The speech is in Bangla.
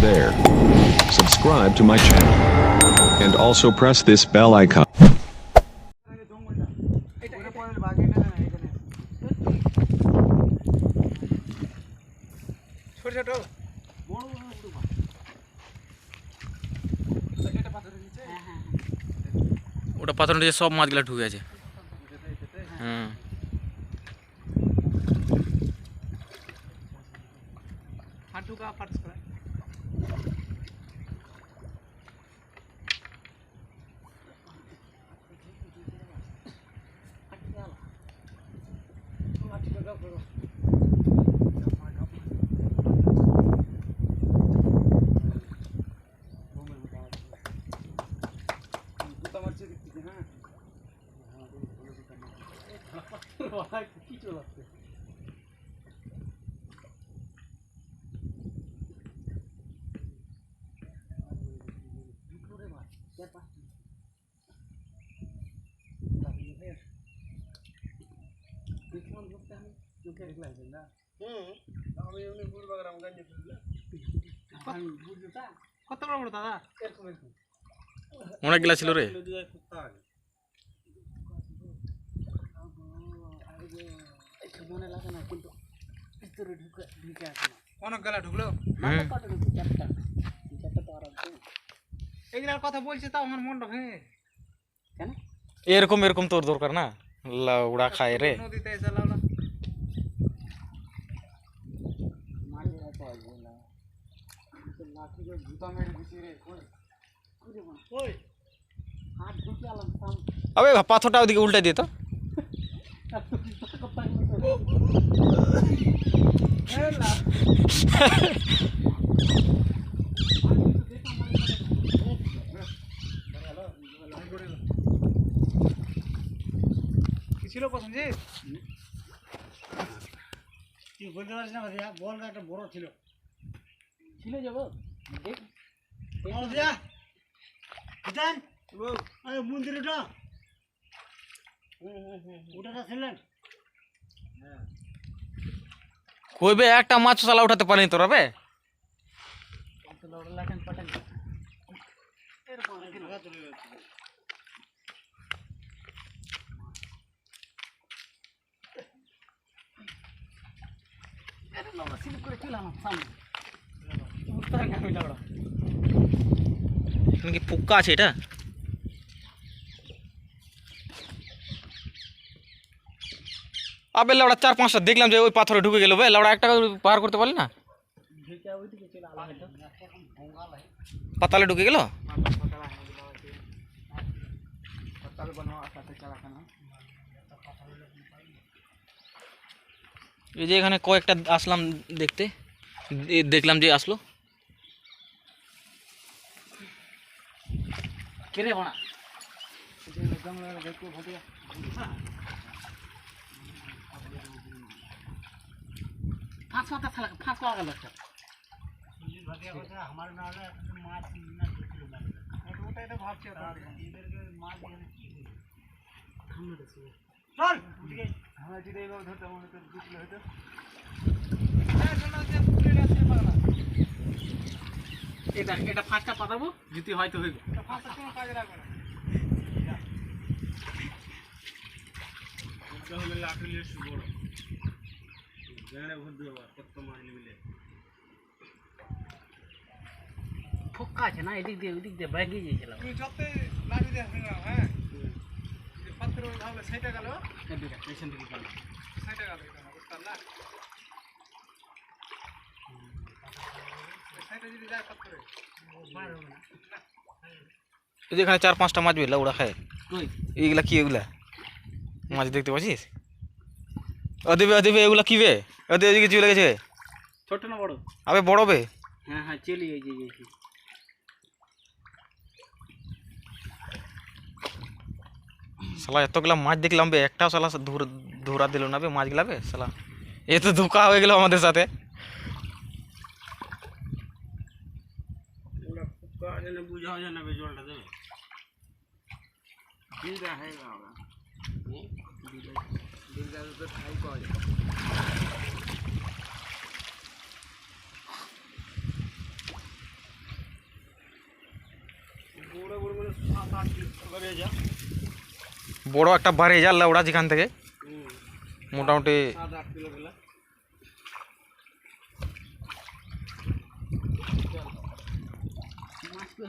there. Subscribe to my channel. And also press this bell icon. ওটা পাথর নিচে সব মাছগুলো ঢুকে আছে। অনেক গেলা ছিল রে। অনেক গেলা ঢুকলো এগুলার কথা বলছে তাও আমার মনটা ভেঙে কেন এরকম এরকম তোর দরকার না, লাউড়া খায় রে। নদীতে এসে লাউড়া আবে পাথরটা ওদিকে উল্টে দিয়ে তো। কি ছিল প্রসেনজিৎ? তুই বলতে পারিস না ভাইয়া, বলটা একটা বড় ছিল ছিল যাবো মন্দিরটা ওটা ছিলেন কইবে একটা মাছ চালা উঠাতে পারিনি তোরা বে। কি পোকা আছে এটা? আবে লাউড়া 4-5টা দেখলাম যে ওই পাথরে ঢুকে গেল বে। লাউড়া একটা পার করতে পারলি না? পাতালে ঢুকে গেল। এই যে এখানে কয়েকটা আসলাম দেখতে, দেখলাম যে আসলো। কেরে বানা ফাঁস মাথা ছাড়া ফাঁস লাগালো একটা আমার না হলে মাছ ওটাই তো ভাবছি মাছ চল আমরা যদি এইভাবে ধরতাম মনে তো বুঝলে হয়তো এটা এটা ফাঁসটা পাতাবো যদি হয়তো হইবে ফাঁসটা কোনো কাজে লাগবে না এটা হলে লাঠি নিয়ে শুরু করো জায়গা ভর দেবো কত মাছ মিলে ফোকা আছে না এদিক দিয়ে ওদিক দিয়ে বাইকে গিয়েছিলাম তুই যতই লাঠি দিয়ে হাঙ্গাম হ্যাঁ পাথর ভাবলে সেটা গেল এদিকে পেছন দিকে গেল সেটা গেল বুঝতাম না সেটা যদি যায় পাথরে বার হবে না এই যে এখানে 4-5টা মাছ বেলা ওরা খায়। এইগুলা কি? এগুলা মাছ দেখতে পাচ্ছিস? অদিবে অদিবে এগুলা কি বে? ওদিকে ওদিকে চলে গেছে। ছোট না বড়? আবে বড় বে। হ্যাঁ হ্যাঁ চলে গেছে। শালা এতগুলা মাছ দেখলাম বে, একটাও শালা ধরা দিল না বে মাছগুলা বে। শালা এ তো ধোকা হয়ে গেল আমাদের সাথে। বুঝা যায় না বে জলটা দেবে দিলটা है होगा दिलदा तो खाई पाওয়া যায় বড় বড় মানে 7-8 কিলো করে যা বড় একটা বাড়ি যা লাউড়া যেখান থেকে মোটামুটি 7-8 কিলো গুলা মাছ তো